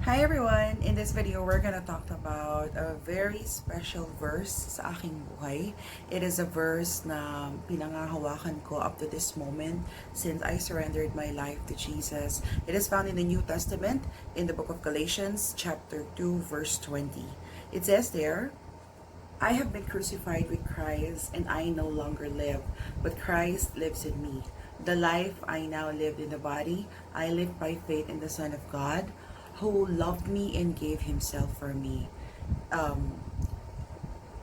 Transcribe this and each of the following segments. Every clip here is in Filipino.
Hi everyone! In this video, we're gonna talk about a very special verse sa aking buhay. It is a verse na pinangahawakan ko up to this moment since I surrendered my life to Jesus. It is found in the New Testament in the book of Galatians chapter 2 verse 20. It says there, I have been crucified with Christ, and I no longer live, but Christ lives in me. The life I now live in the body, I live by faith in the Son of God, who loved me and gave Himself for me. Um,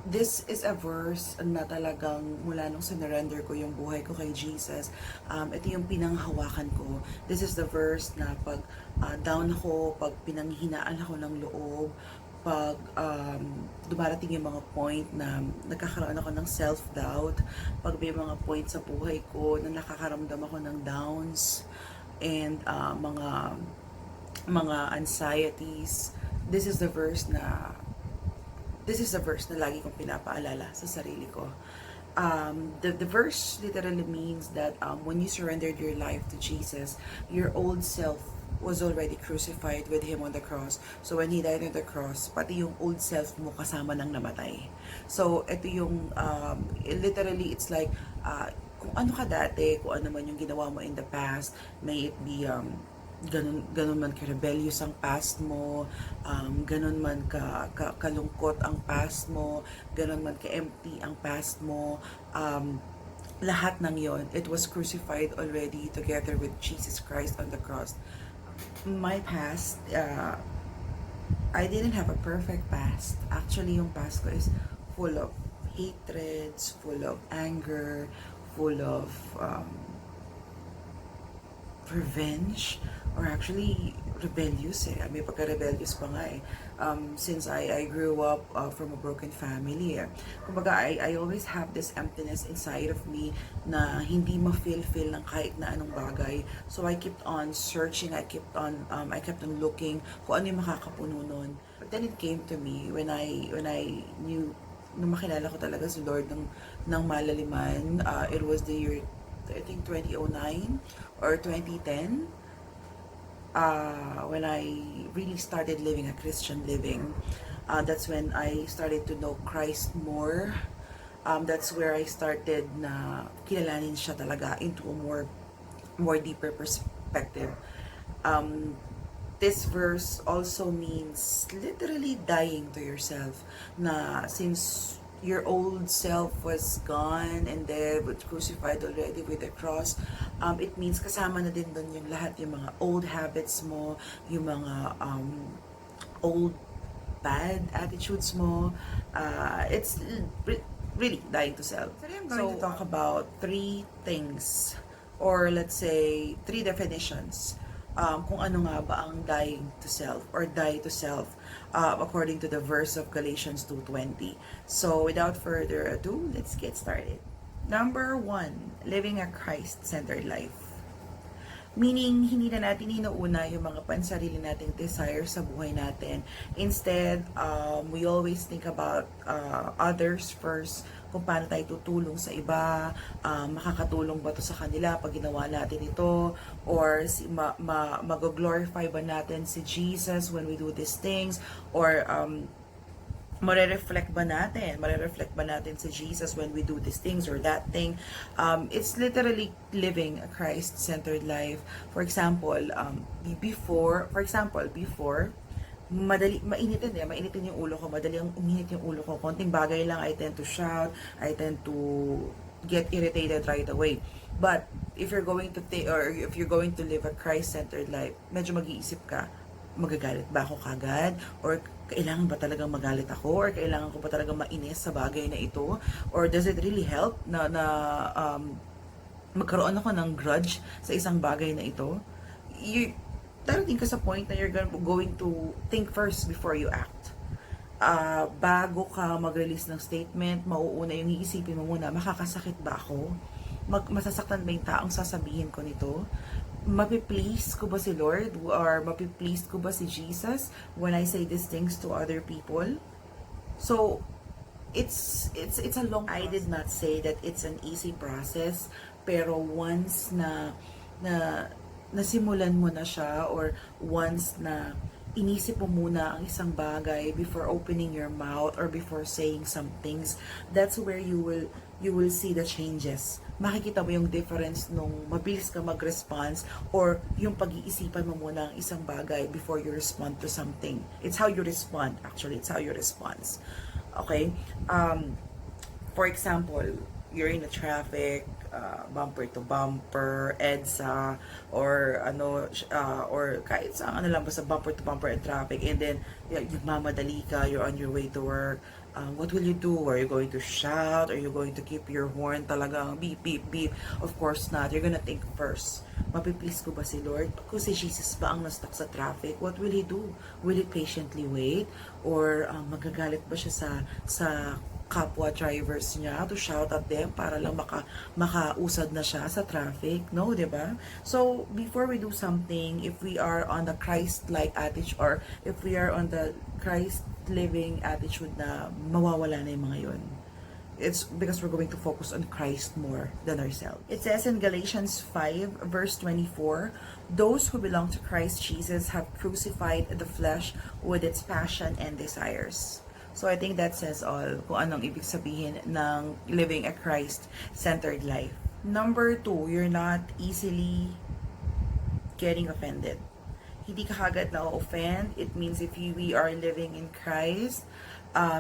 this is a verse na talagang mula nung sinurrender ko yung buhay ko kay Jesus, ito yung pinanghawakan ko. This is the verse na pag down ako, pag pinanghinaan ako ng loob, pag dumarating yung mga point na nagkakaroon ako ng self-doubt, pag may mga point sa buhay ko na nakakaramdam ako ng downs, and mga anxieties, this is the verse na lagi kong pinapaalala sa sarili ko. The verse literally means that when you surrendered your life to Jesus, your old self was already crucified with Him on the cross. So when He died on the cross, pati yung old self mo kasama nang namatay. So ito yung literally it's like kung ano ka dati, kung ano man yung ginawa mo in the past, may it be ganun man ka-rebellious ang past mo, ganun man kalungkot ang past mo, ganun man ka-empty ang past mo, lahat ng yon, it was crucified already together with Jesus Christ on the cross. My past, I didn't have a perfect past. Actually, yung past ko is full of hatreds, full of anger, full of revenge, or actually rebellious may pagka-rebellious pa nga since I grew up from a broken family kumbaga I always have this emptiness inside of me na hindi ma-feel ng kahit na anong bagay, so I kept on searching, I kept on looking kung ano yung makakapuno nun. But then it came to me when I knew, nung makilala ko talaga si Lord ng malaliman. It was the year, I think 2009 or 2010, when I really started living a Christian living. That's when I started to know Christ more. That's where I started na kilalanin siya talaga into a more deeper perspective. This verse also means literally dying to yourself, na since your old self was gone and dead, but crucified already with the cross, it means kasama na din doon yung lahat, yung mga old habits mo, yung mga old bad attitudes mo. It's really dying to self. Today I'm going to talk about three things, or let's say three definitions, kung ano nga ba ang dying to self or die to self, according to the verse of Galatians 2:20. So without further ado, let's get started. Number 1, living a Christ-centered life. Meaning, hindi na natin inuuna yung mga pansarili nating desire sa buhay natin. Instead, we always think about others first, kung paano tayo tutulong sa iba, makakatulong ba to sa kanila pag ginawa natin ito, or mag-glorify ba natin si Jesus when we do these things, or marereflect ba natin si Jesus when we do these things or that thing. It's literally living a Christ-centered life. For example, before, mainitin yung ulo ko, madali ang uminit yung ulo ko, konting bagay lang, I tend to shout, I tend to get irritated right away. But if you're going to live a Christ-centered life, medyo mag-iisip ka, magagalit ba ako kagad? Or kailangan ba talagang magalit ako? Or kailangan ko ba talagang mainis sa bagay na ito? Or does it really help na magkaroon ako ng grudge sa isang bagay na ito? Darating ka sa point na you're going to think first before you act. Bago ka mag-release ng statement, mauuna yung iisipin mo muna, makakasakit ba ako? Masasaktan ba yung taong sasabihin ko nito? Mapiplease ko ba si Lord, or mapiplease ko ba si Jesus when I say these things to other people? So it's a long process. I did not say that it's an easy process, pero once na nasimulan mo na siya, or once na inisip mo muna ang isang bagay before opening your mouth or before saying some things, that's where you will see the changes. Makikita mo yung difference nung mabilis ka mag-response or yung pag-iisipan mo muna ang isang bagay before you respond to something. It's how you respond, actually. It's how you respond. Okay? For example, you're in a traffic, bumper to bumper, EDSA, or or kahit sa ano lang, basta bumper to bumper in traffic, and then nagmamadali ka, you're on your way to work. What will you do? Are you going to shout? Are you going to keep your horn talagang beep, beep, beep? Of course not. You're gonna think first, mapiplease ko ba si Lord? Kung si Jesus ba ang na-stuck sa traffic, what will He do? Will He patiently wait? Or magagalit ba siya sa kapwa drivers niya to shout at them para lang makausad na siya sa traffic? No, di ba? So, before we do something, if we are on the Christ-like attitude or if we are on the Christ-living attitude na mawawala na yung mga yun, it's because we're going to focus on Christ more than ourselves. It says in Galatians 5 verse 24, those who belong to Christ Jesus have crucified the flesh with its passion and desires. So I think that says all kung anong ibig sabihin ng living a Christ-centered life. Number 2, you're not easily getting offended. Hindi ka agad na-offend. It means if we are living in Christ,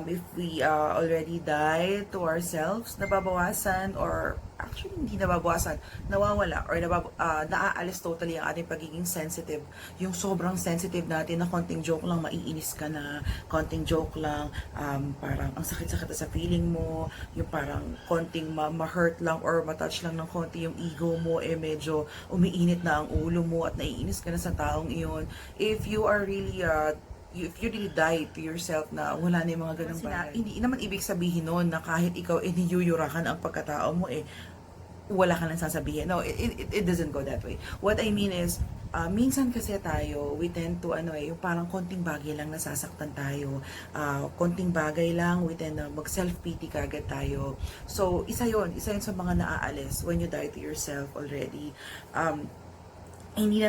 if we already died to ourselves, nababawasan or actually hindi nababawasan, nawawala or naaalis totally ang ating pagiging sensitive. Yung sobrang sensitive natin na konting joke lang, maiinis ka na, konting joke lang, parang ang sakit-sakit sa feeling mo, yung parang konting ma-hurt lang or ma-touch lang ng konti yung ego mo, medyo umiinit na ang ulo mo at naiinis ka na sa taong iyon. If you really die to yourself na wala na yung mga ganang bagay. Hindi naman ibig sabihin nun na kahit ikaw niyuyurakan ang pagkatao mo wala ka nang sasabihin. No, it doesn't go that way. What I mean is, minsan kasi tayo, we tend to yung parang konting bagay lang nasasaktan tayo. Konting bagay lang, we tend na mag-self-pity kagad tayo. So, isa yun sa mga naaalis when you die to yourself already. Hindi na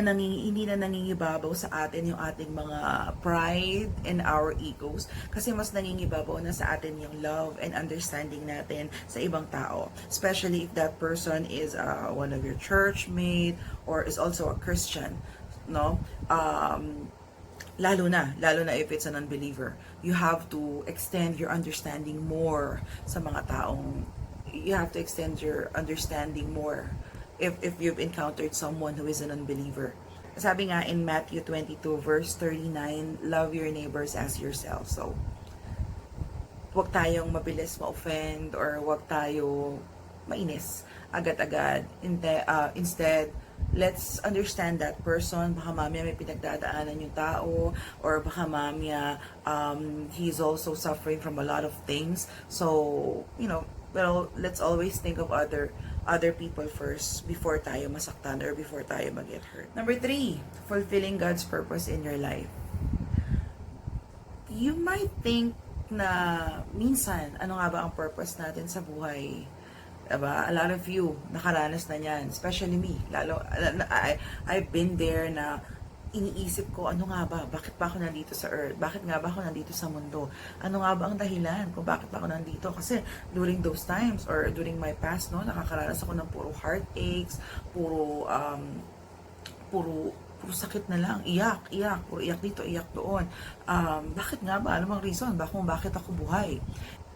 nangingibabaw sa atin yung ating mga pride and our egos, kasi mas nangingibabaw na sa atin yung love and understanding natin sa ibang tao, especially if that person is one of your church mate or is also a Christian, no? Lalo na if it's an unbeliever, you have to extend your understanding more sa mga taong, you have to extend your understanding more if you've encountered someone who is an unbeliever. Sabi nga in Matthew 22 verse 39, love your neighbors as yourself. So, huwag tayong mabilis ma-offend or huwag tayo mainis agad-agad. Instead, let's understand that person. Baka mamaya may pinagdadaanan yung tao, or baka mamaya he's also suffering from a lot of things. So, well, let's always think of other people first before tayo masaktan or before tayo mag-get hurt. Number 3, fulfilling God's purpose in your life. You might think na minsan, ano nga ba ang purpose natin sa buhay? Diba? A lot of you, nakaranas na yan. Especially me. I've been there na iniisip ko, ano nga ba? Bakit ba ako nandito sa earth? Bakit nga ba ako nandito sa mundo? Ano nga ba ang dahilan kung bakit ba ako nandito? Kasi during those times or during my past, no, nakakaranas ako ng puro heartaches, puro sakit na lang, puro iyak dito, iyak doon. Bakit nga ba? Ano bang reason? Bakit ako buhay?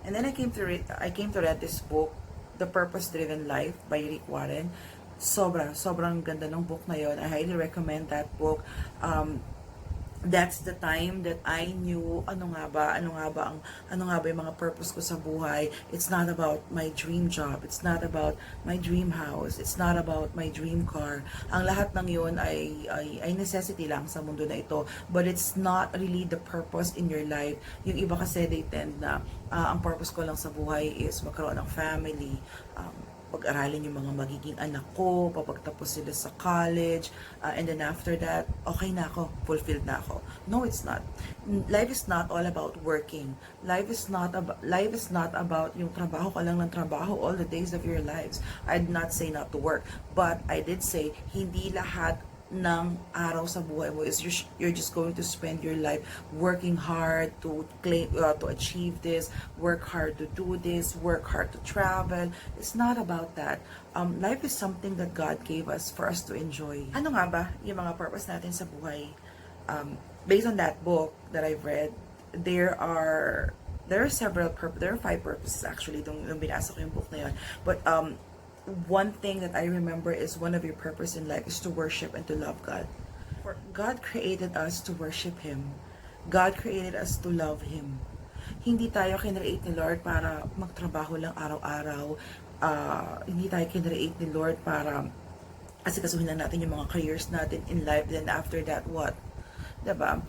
And then I came to read this book, The Purpose-Driven Life by Rick Warren. Sobrang ganda ng book na yun. I highly recommend that book. That's the time that I knew ano nga ba yung mga purpose ko sa buhay. It's not about my dream job, it's not about my dream house, it's not about my dream car. Ang lahat ng yun ay necessity lang sa mundo na ito, but it's not really the purpose in your life. Yung iba kasi they tend na ang purpose ko lang sa buhay is magkaroon ng family, pag-aralin yung mga magiging anak ko, papagtapos sila sa college, and then after that, okay na ako, fulfilled na ako. No, it's not. Life is not all about working. Life is not about yung trabaho ka lang ng trabaho all the days of your lives. I did not say not to work, but I did say hindi lahat ng araw sa buhay mo is you're just going to spend your life working hard to to achieve this, work hard to do this, work hard to travel. It's not about that. Life is something that God gave us for us to enjoy. Ano nga ba yung mga purpose natin sa buhay? Based on that book that I've read, there are there are 5 purposes actually nung binasa ko yung book na yun. But one thing that I remember is one of your purpose in life is to worship and to love God. For God created us to worship Him. God created us to love Him. Hindi tayo kinreate ni Lord para magtrabaho lang araw-araw. Hindi tayo kinreate ni Lord para asikasuhin lang natin yung mga careers natin in life. Then after that, what? Diba?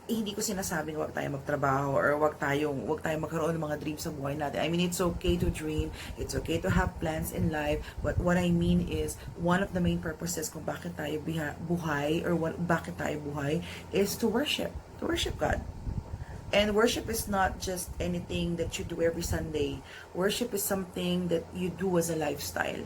Hindi ko sinasabing wag tayo magtrabaho or wag tayong magkaroon ng mga dreams sa buhay natin. I mean, it's okay to dream, it's okay to have plans in life, but what I mean is, one of the main purposes kung bakit tayo buhay or bakit tayo buhay is to worship God. And worship is not just anything that you do every Sunday. Worship is something that you do as a lifestyle.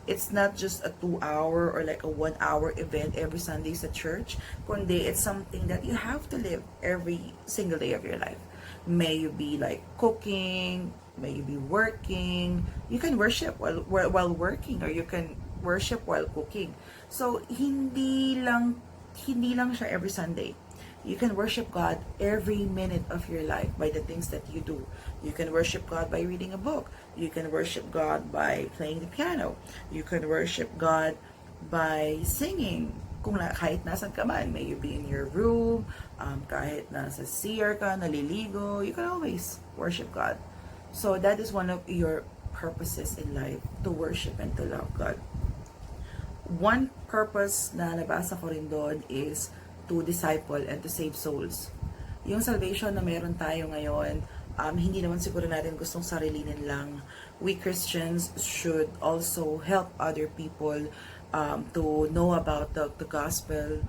It's not just a 2-hour or like a 1-hour event every Sunday sa church, kundi it's something that you have to live every single day of your life. May you be like cooking, may you be working. You can worship while working, or you can worship while cooking. So hindi lang siya every Sunday. You can worship God every minute of your life by the things that you do. You can worship God by reading a book. You can worship God by playing the piano. You can worship God by singing. Kahit nasan ka man, may you be in your room, kahit nasa CR ka, naliligo, you can always worship God. So that is one of your purposes in life, to worship and to love God. One purpose na nabasa ko rin doon is to disciple and to save souls. Yung salvation na meron tayo ngayon, hindi naman siguro natin gustong sarilinin lang. We Christians should also help other people to know about the gospel.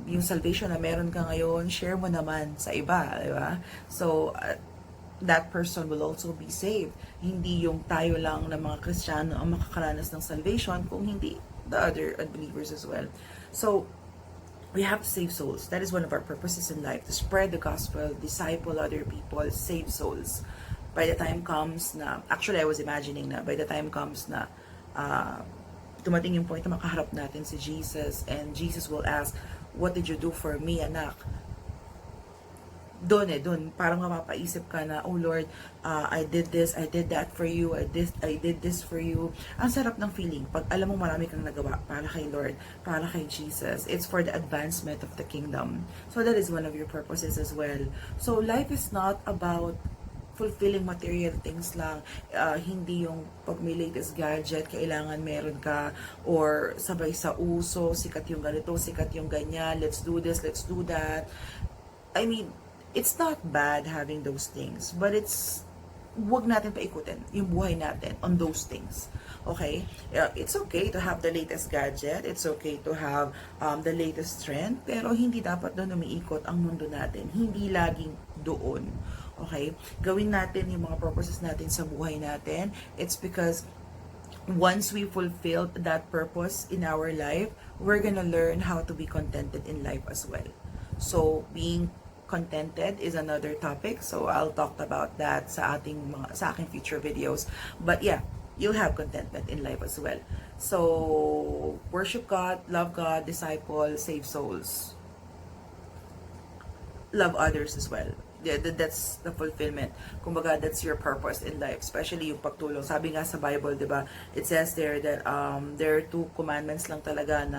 Yung salvation na meron ka ngayon, share mo naman sa iba, di ba? So, that person will also be saved. Hindi yung tayo lang na mga Kristiyano ang makakaranas ng salvation, kung hindi the other unbelievers as well. So, we have to save souls. That is one of our purposes in life, to spread the gospel, disciple other people, save souls. By the time comes na, actually I was imagining na, by the time comes na, dumating yung point na makaharap natin si Jesus, and Jesus will ask, what did you do for me, anak? Doon, parang mapapaisip ka na, oh Lord, I did this, I did that for you, I did this for you. Ang sarap ng feeling, pag alam mo marami kang nagawa para kay Lord, para kay Jesus. It's for the advancement of the kingdom. So that is one of your purposes as well. So life is not about fulfilling material things lang. Hindi yung pag may latest gadget, kailangan meron ka, or sabay sa uso, sikat yung ganito, sikat yung ganyan, let's do this, let's do that. I mean, it's not bad having those things, but wag natin paikutin yung buhay natin on those things. Okay? It's okay to have the latest gadget, it's okay to have the latest trend, pero hindi dapat doon umiikot ang mundo natin. Hindi laging doon. Okay? Gawin natin yung mga purposes natin sa buhay natin. It's because once we fulfilled that purpose in our life, we're gonna learn how to be contented in life as well. So, being contented is another topic, so I'll talk about that sa aking future videos. But yeah, you'll have contentment in life as well. So worship God, love God, disciple, save souls, love others as well. That's the fulfillment. Kumbaga, that's your purpose in life, especially yung pagtulong. Sabi nga sa Bible, di ba, it says there that there are 2 commandments lang talaga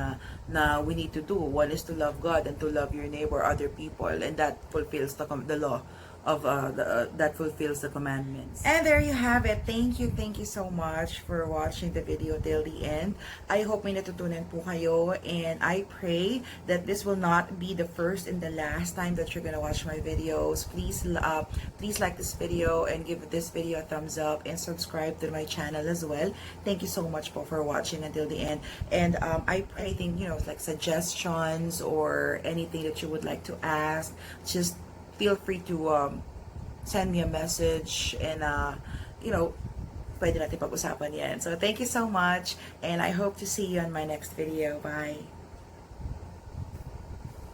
na we need to do. One is to love God and to love your neighbor, other people, and that fulfills the law of that fulfills the commandments. And there you have it. Thank you so much for watching the video till the end. I hope may natutunan po kayo, and I pray that this will not be the first and the last time that you're gonna watch my videos. Please like this video and give this video a thumbs up, and subscribe to my channel as well. Thank you so much for watching until the end. And I think, like suggestions or anything that you would like to ask, just feel free to send me a message, and pwede natin pag-usapan yan. So thank you so much, and I hope to see you on my next video. Bye!